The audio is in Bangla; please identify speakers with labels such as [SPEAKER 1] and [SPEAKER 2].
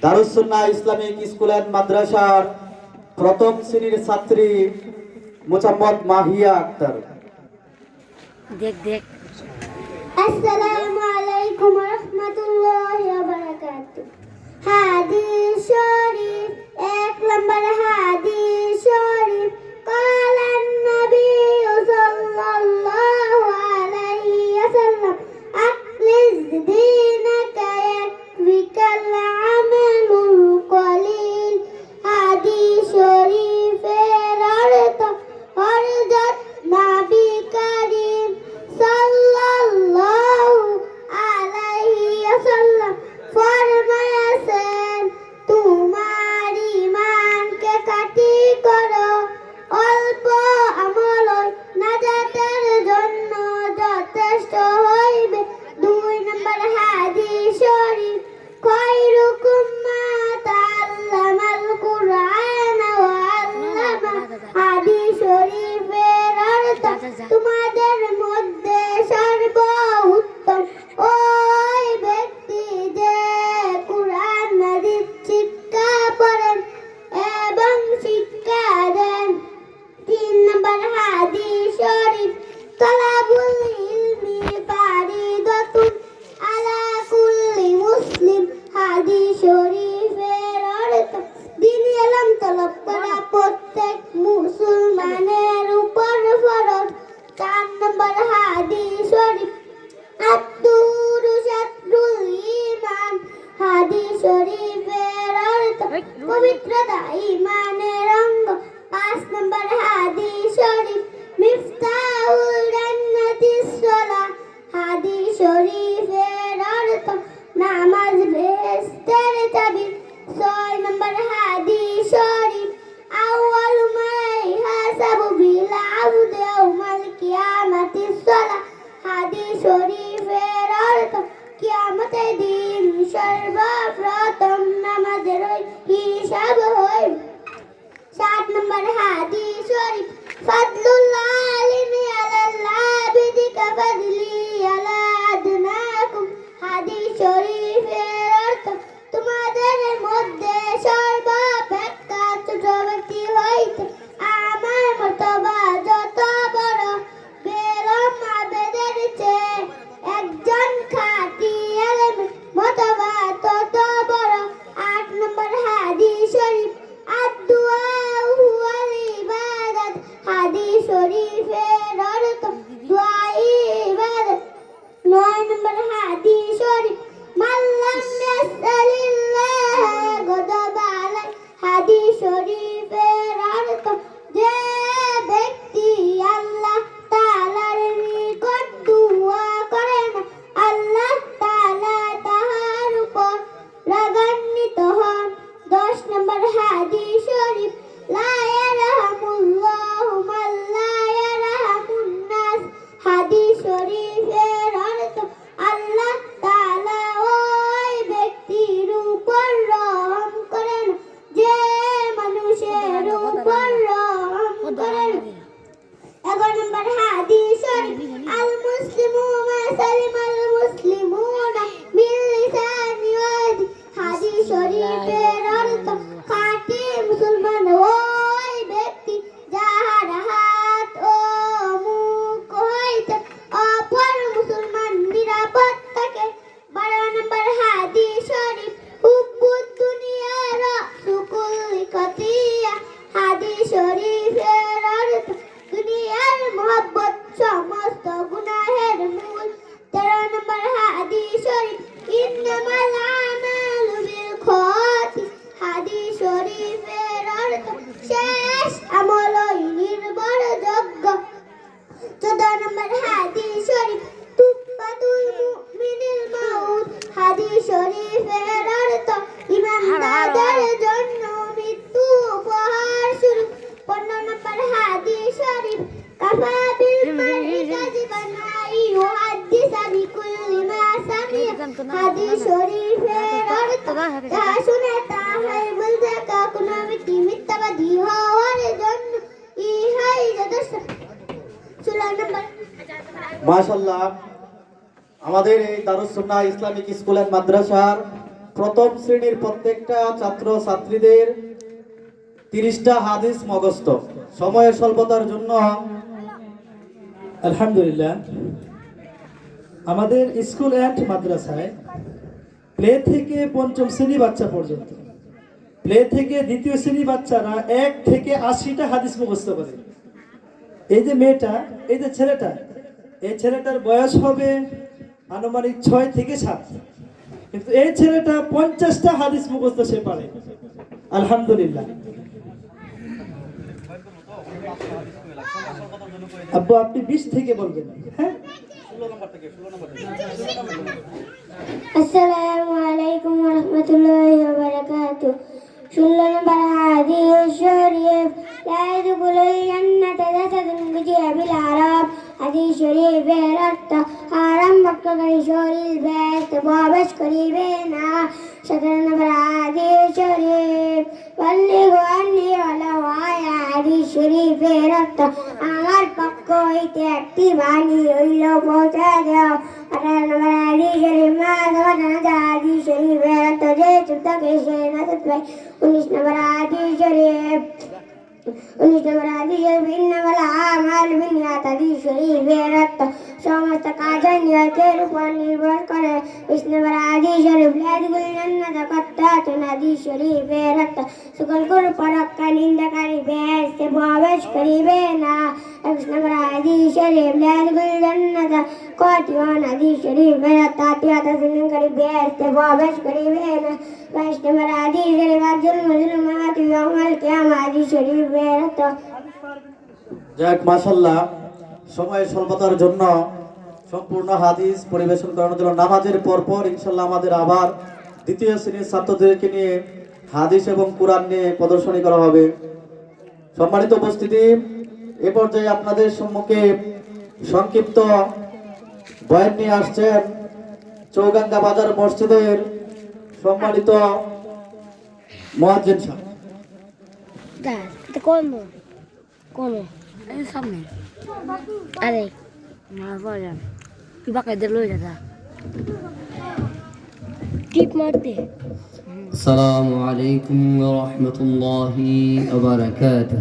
[SPEAKER 1] Darus Sunnah Islamic school and মাদ্রাসার প্রথম শ্রেণীর ছাত্রী মোহাম্মদ মাহিয়া আক্তার।
[SPEAKER 2] দেখ আসসালামু আলাইকুম ওয়া রাহমাতুল্লাহি ওয়া বারাকাতুহু। হাদিস শরীফ, এক নম্বর হাদিস শরীফ, ক্বালান নবী সাল্লাল্লাহু আলাইহি ওয়াসাল্লাম আকলিজ দীনাকা ইয়াকফিকাল আমালুল কলিল। হাদিস শরীফের অর্থ হযরত নবী করিম সাল্লাল্লাহু আলাইহি ওয়াসাল্লাম ফরমায়াছেন, তোমার ঈমানকে কাটি করো, অল্প আমলই নাজাতের জন্য যথেষ্ট হইবে। দুই নম্বর হাদিস শরীফ, খায়রুকুম মান তাআল্লামাল কুরআন ওয়া আল্লামা। হাদিস শরীফের অর্থ, তোমাদের মধ্যে সর্বোত্তম ওই ব্যক্তি যে কুরআন হাদিস শিক্ষা পড়েন এবং শিক্ষা দেন। তিন নম্বর হাদিস শরীফ, তালাবুল ইলমি ফারিদাতুন আলা কুল্লি মুসলিম। হাদিস শরীফের অর্থ, দ্বীনি ইলম তলব করা প্রত্যেক মুসলমানের উপর ফরজ। চার নম্বর হাদিস শরীফ, আত-তুহুরু শাতরুল ঈমান। হাদিস শরীফের অর্থ, পবিত্রতা ঈমানের অঙ্গ। পাঁচ নম্বর হাদিস শরীফ, মিফতাহুল জান্নাতিস সালাহ। হাদিস শরীফের অর্থ, নামাজ বেহেশতের চাবি। ছয় নম্বর হাদিস শরীফ, আউয়ালু মা ইউহাসাবু বিল আবদু ইয়াউমাল কিয়ামাতিস সালাহ। হাদিস শরীফের অর্থ, কিয়ামতের দিন সর্বপ্রথম নামাজের হিসাব হয়। সাত নম্বর হাদিস শরীফ, ফাদলুল আলিমি আলাল আবিদি কাফাদলি আলা আদনাকুম। হাদিস শরীফের অর্থ, তোমাদের মধ্যে সর্বাপেক্ষা ছোট ব্যক্তি হইতে আমার মতবা যত বড়, বেরম আবেদের চেয়ে একজন খাঁটি আলেমের মতবা তত বড়। আট নম্বর হাদিস শরীফ, আদ-দুআ হুয়াল ইবাদাত। হাদিস শরীফের অর্থ, দোয়া ইবাদত। নয় নম্বর হাদিস শরীফ, মাল্লাম ইয়াসআলিল্লাহ গদাবা আলাই। হাদিস শরীফের অর্থ, যে ব্যক্তি আল্লাহ তাআলার নিকট দোয়া করে না, আল্লাহ তাআলা তাহার উপর রাগান্বিত হন। দশ নম্বর হাদিস শরীফ, লা ইয়ারহামুল্লাহু মান লা ইয়ারহামুন নাস। হাদিস শরীফের অর্থ, আল্লাহ তাআলা ওই ব্যক্তির উপর রহম করেন যে মানুষের উপর রহম করেন। 11 নম্বর হাদিস শরীফ, আল মুসলিমু মা সালিমাল মুসলিমুনা মিন লিসানি ওয়া ইয়াদি। হাদিস শরীফের অর্থ, খাঁটি মুসলমান ওই ব্যক্তি যাহার হাত ও মুখ হইতে অপর মুসলমান নিরাপদ থাকে। 12 নম্বর হাদিস শরীফ, হুব্বুদ দুনিয়া রাসু কুল্লি খাতিয়া। হাদিস শরীফের অর্থ, দুনিয়ার মহব্বত সমস্ত গুনাহের মূল। 13 নম্বর হাদিস শরীফ, ইন্নামাল আমালু বিল খাওয়াতিম। হাদিস শরীফের অর্থ, শেষ আমলই নির্ভরযোগ্য। 14 নম্বর হাদিস শরীফ, তুফাতুল মুমিনিল মাউত। হাদিস শরীফের অর্থ, ঈমানদারদের জন্য মৃত্যু উপহার স্বরূপ। 15 নম্বর হাদিস শরীফ, কাফা বিল মারই কাযিবান ইউহাদ্দিসা বিকুল্লি মা সামিআ। হাদিস শরীফের অর্থ, যা শুনে তাহাই বলতে কোনো ব্যক্তি মিথ্যাবাদী হওয়ার জন্য ইহাই যথেষ্ট। 16 নম্বর।
[SPEAKER 1] মাশাআল্লাহ, আমাদের এই দারুস সুন্নাহ ইসলামিক স্কুল এন্ড মাদ্রাসার প্রথম শ্রেণীর প্রত্যেকটা ছাত্র ছাত্রীদের 30টা হাদিস মুখস্থ। সময়ের স্বল্পতার জন্য
[SPEAKER 3] আলহামদুলিল্লাহ, আমাদের স্কুল অ্যান্ড মাদ্রাসায় প্লে থেকে পঞ্চম শ্রেণী বাচ্চা পর্যন্ত, প্লে থেকে দ্বিতীয় শ্রেণী বাচ্চারা 1 থেকে 80টা হাদিস মুখস্থ করে। এই যে মেয়েটা, এই যে ছেলেটা, এই ছেলেটার বয়স হবে আনুমানিক 6 থেকে 7, কিন্তু এই ছেলেটা 50টা হাদিস মুখস্থ সে পারে। আলহামদুলিল্লাহ। আব্বু আপনি 20 থেকে বলবেন। হ্যাঁ,
[SPEAKER 2] আসসালামু আলাইকুম ওয়া রাহমাতুল্লাহি ওয়া বারাকাতুহু। 16 নম্বর হাদিস শরীফ, লা ইয়াদখুলুল জান্নাতা জাসাদুন গুজিয়া বিল হারাম। হাদিস শরীফের অর্থ, হারাম ভক্ষণকারী শরীর ব্যস্ত প্রবেশ করিবে না। 17 নম্বর হাদিস শরীফ, বাল্লিগু আন্নী ওয়ালাউ আয়া। হাদিস শরীফের অর্থ, আমার পক্ষ হইতে একটি বাণী হইলেও পৌঁছা দাও। 18 নম্বর হাদিস শরীফ, মা সাবাতা হাদিস শরীফের অর্থ, যে চুপ থাকে সে নাজাত পায়। 19 নম্বর হাদিস শরীফ, ইন্নামাল আমালু বিন্নিয়াত। হাদিস শরীফের অর্থ, সমস্ত কাজ নিয়তের উপর নির্ভর করে। 20 নম্বর হাদিস শরীফ, লা ইয়াদখুলুল জান্নাতা কাত্তাতুন। হাদিস শরীফের অর্থ, সকল পরোক্ষ নিন্দাকারী বেহেশতে প্রবেশ করিবে না। 21 নম্বর হাদিস শরীফ, লা ইয়াদখুলুল জান্নাতা কাতিউন। হাদিস শরীফের অর্থ, আত্মীয়তা ছিন্নকারী বেহেশতে প্রবেশ করিবে না। 22 নম্বর হাদিস শরীফ, আজুল মুজলিমাতু ইয়াউমাল কিয়ামা। হাদিস শরীফের অর্থ।
[SPEAKER 1] যাক, মাশাআল্লাহ, সময়ের স্বল্পতার জন্য সম্পূর্ণ হাদিস পরিবেশন করানোর জন্য নামাজের পরপর ইনশাল্লাহ আমাদের আবার দ্বিতীয় শ্রেণীর ছাত্রদেরকে নিয়ে হাদিস এবং কোরআন নিয়ে প্রদর্শনী করা হবে। সম্মানিত উপস্থিতি, এ পর্যায়ে আপনাদের সম্মুখে সংক্ষিপ্ত বয়ান নিয়ে আসছেন চৌগাঙ্গা বাজার মসজিদের সম্মানিত মুয়াজ্জিন সাহেব।
[SPEAKER 4] কোন এই সামনে আরে না বলেন তুই বাকাইদের লই যা টিপ মারতে
[SPEAKER 5] السلام عليكم ورحمة الله وبركاته